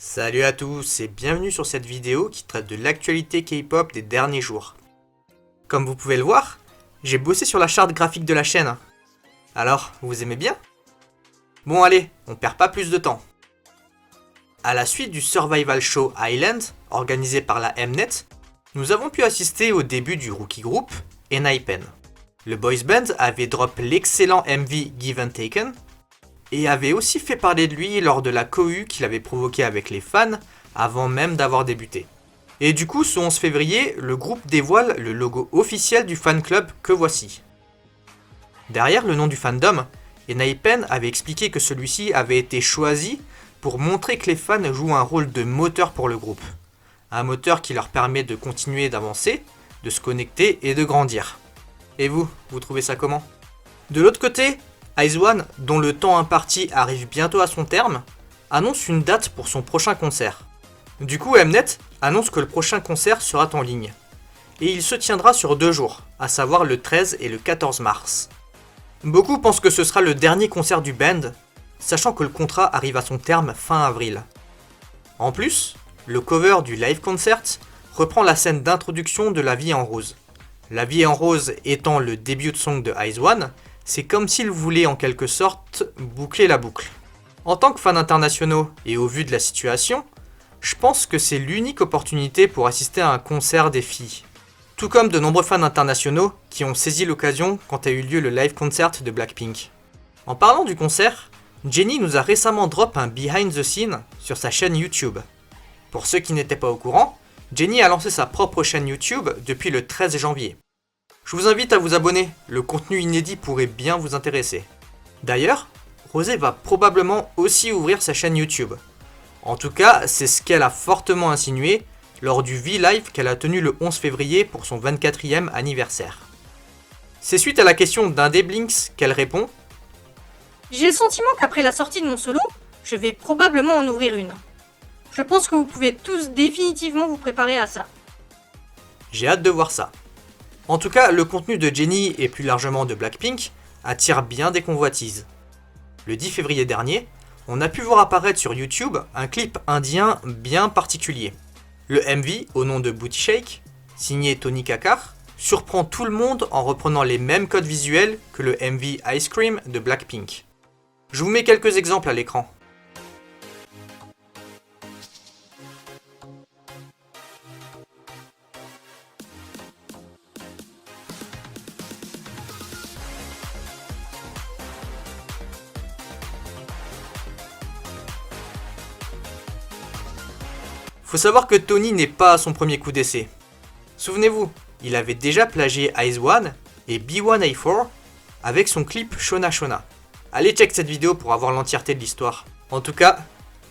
Salut à tous et bienvenue sur cette vidéo qui traite de l'actualité K-pop des derniers jours. Comme vous pouvez le voir, j'ai bossé sur la charte graphique de la chaîne. Alors, vous aimez bien? Bon allez, on perd pas plus de temps. À la suite du survival show Island, organisé par la Mnet, nous avons pu assister au début du rookie group, ENHYPEN. Le boys band avait drop l'excellent MV Give and Taken, et avait aussi fait parler de lui lors de la cohue qu'il avait provoquée avec les fans avant même d'avoir débuté. Et du coup, ce 11 février, le groupe dévoile le logo officiel du fan club que voici. Derrière le nom du fandom, ENHYPEN avait expliqué que celui-ci avait été choisi pour montrer que les fans jouent un rôle de moteur pour le groupe. Un moteur qui leur permet de continuer d'avancer, de se connecter et de grandir. Et vous trouvez ça comment? De l'autre côté, IZ*ONE, dont le temps imparti arrive bientôt à son terme, annonce une date pour son prochain concert. Du coup, Mnet annonce que le prochain concert sera en ligne. Et il se tiendra sur 2 jours, à savoir le 13 et le 14 mars. Beaucoup pensent que ce sera le dernier concert du band, sachant que le contrat arrive à son terme fin avril. En plus, le cover du live concert reprend la scène d'introduction de La Vie en Rose. La Vie en Rose étant le debut song de IZ*ONE, c'est comme s'ils voulaient en quelque sorte boucler la boucle. En tant que fans internationaux et au vu de la situation, je pense que c'est l'unique opportunité pour assister à un concert des filles. Tout comme de nombreux fans internationaux qui ont saisi l'occasion quand a eu lieu le live concert de Blackpink. En parlant du concert, Jennie nous a récemment drop un behind the scene sur sa chaîne YouTube. Pour ceux qui n'étaient pas au courant, Jennie a lancé sa propre chaîne YouTube depuis le 13 janvier. Je vous invite à vous abonner, le contenu inédit pourrait bien vous intéresser. D'ailleurs, Rosé va probablement aussi ouvrir sa chaîne YouTube. En tout cas, c'est ce qu'elle a fortement insinué lors du V-Live qu'elle a tenu le 11 février pour son 24e anniversaire. C'est suite à la question d'un des Blinks qu'elle répond « J'ai le sentiment qu'après la sortie de mon solo, je vais probablement en ouvrir une. Je pense que vous pouvez tous définitivement vous préparer à ça. » J'ai hâte de voir ça. En tout cas, le contenu de Jennie et plus largement de Blackpink attire bien des convoitises. Le 10 février dernier, on a pu voir apparaître sur YouTube un clip indien bien particulier. Le MV, au nom de Booty Shake, signé Tony Kakar, surprend tout le monde en reprenant les mêmes codes visuels que le MV Ice Cream de Blackpink. Je vous mets quelques exemples à l'écran. Faut savoir que Tony n'est pas à son premier coup d'essai. Souvenez-vous, il avait déjà plagié IZ*ONE et B1A4 avec son clip Shona Shona. Allez check cette vidéo pour avoir l'entièreté de l'histoire. En tout cas,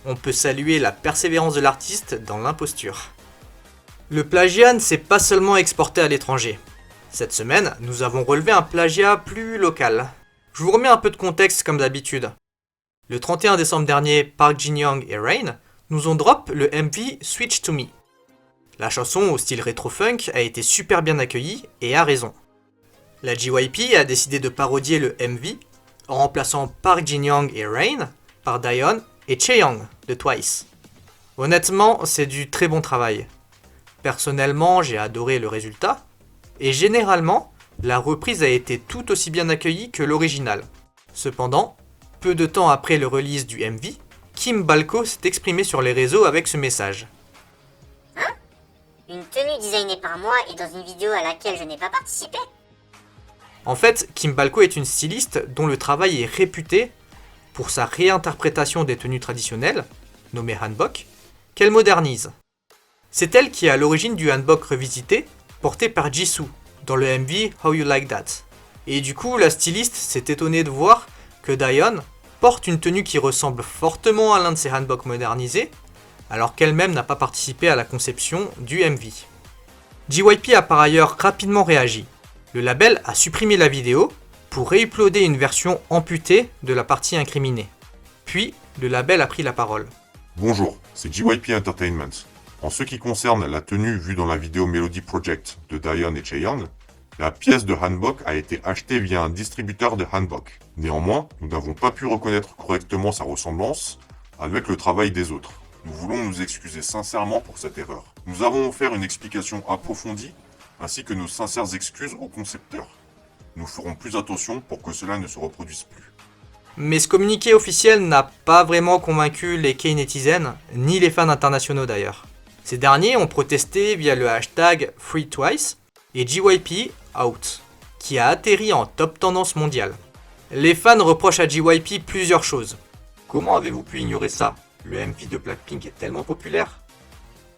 on peut saluer la persévérance de l'artiste dans l'imposture. Le plagiat ne s'est pas seulement exporté à l'étranger. Cette semaine, nous avons relevé un plagiat plus local. Je vous remets un peu de contexte comme d'habitude. Le 31 décembre dernier, Park Jin-young et Rain nous ont drop le MV Switch to Me. La chanson au style rétro-funk a été super bien accueillie et a raison. La JYP a décidé de parodier le MV en remplaçant Park Jin-young et Rain par Daeyeon et Chaeyoung de Twice. Honnêtement, c'est du très bon travail. Personnellement, j'ai adoré le résultat et généralement, la reprise a été tout aussi bien accueillie que l'original. Cependant, peu de temps après le release du MV, Kim Balko s'est exprimé sur les réseaux avec ce message. Hein? Une tenue designée par moi et dans une vidéo à laquelle je n'ai pas participé? En fait, Kim Balko est une styliste dont le travail est réputé pour sa réinterprétation des tenues traditionnelles, nommées hanbok, qu'elle modernise. C'est elle qui est à l'origine du hanbok revisité, porté par Jisoo, dans le MV How You Like That. Et du coup, la styliste s'est étonnée de voir que Daeyeon porte une tenue qui ressemble fortement à l'un de ses hanboks modernisés, alors qu'elle-même n'a pas participé à la conception du MV. JYP a par ailleurs rapidement réagi. Le label a supprimé la vidéo pour réuploader une version amputée de la partie incriminée. Puis, le label a pris la parole. Bonjour, c'est JYP Entertainment. En ce qui concerne la tenue vue dans la vidéo Melody Project de Daeyeon et Chaeyoung, La pièce de hanbok a été achetée via un distributeur de hanbok. Néanmoins, nous n'avons pas pu reconnaître correctement sa ressemblance avec le travail des autres. Nous voulons nous excuser sincèrement pour cette erreur. Nous avons offert une explication approfondie, ainsi que nos sincères excuses aux concepteurs. Nous ferons plus attention pour que cela ne se reproduise plus. Mais ce communiqué officiel n'a pas vraiment convaincu les K-Netizens, ni les fans internationaux d'ailleurs. Ces derniers ont protesté via le hashtag FreeTwice et JYP Out, qui a atterri en top tendance mondiale. Les fans reprochent à JYP plusieurs choses. Comment avez-vous pu ignorer ça? Le MV de Blackpink est tellement populaire.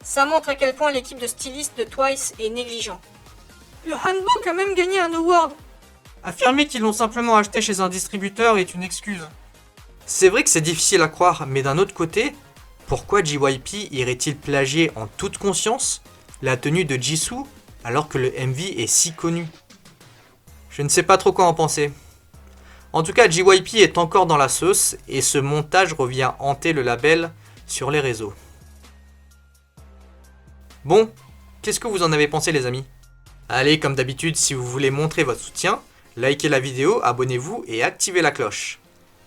Ça montre à quel point l'équipe de stylistes de Twice est négligent. Le Hanbok a même gagné un award. Affirmer qu'ils l'ont simplement acheté chez un distributeur est une excuse. C'est vrai que c'est difficile à croire, mais d'un autre côté, pourquoi JYP irait-il plagier en toute conscience la tenue de Jisoo alors que le MV est si connu? Je ne sais pas trop quoi en penser. En tout cas, JYP est encore dans la sauce et ce montage revient hanter le label sur les réseaux. Bon, qu'est-ce que vous en avez pensé les amis? Allez, comme d'habitude, si vous voulez montrer votre soutien, likez la vidéo, abonnez-vous et activez la cloche.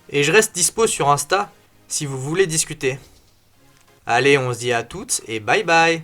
Et je reste dispo sur Insta si vous voulez discuter. Allez, on se dit à toutes et bye bye.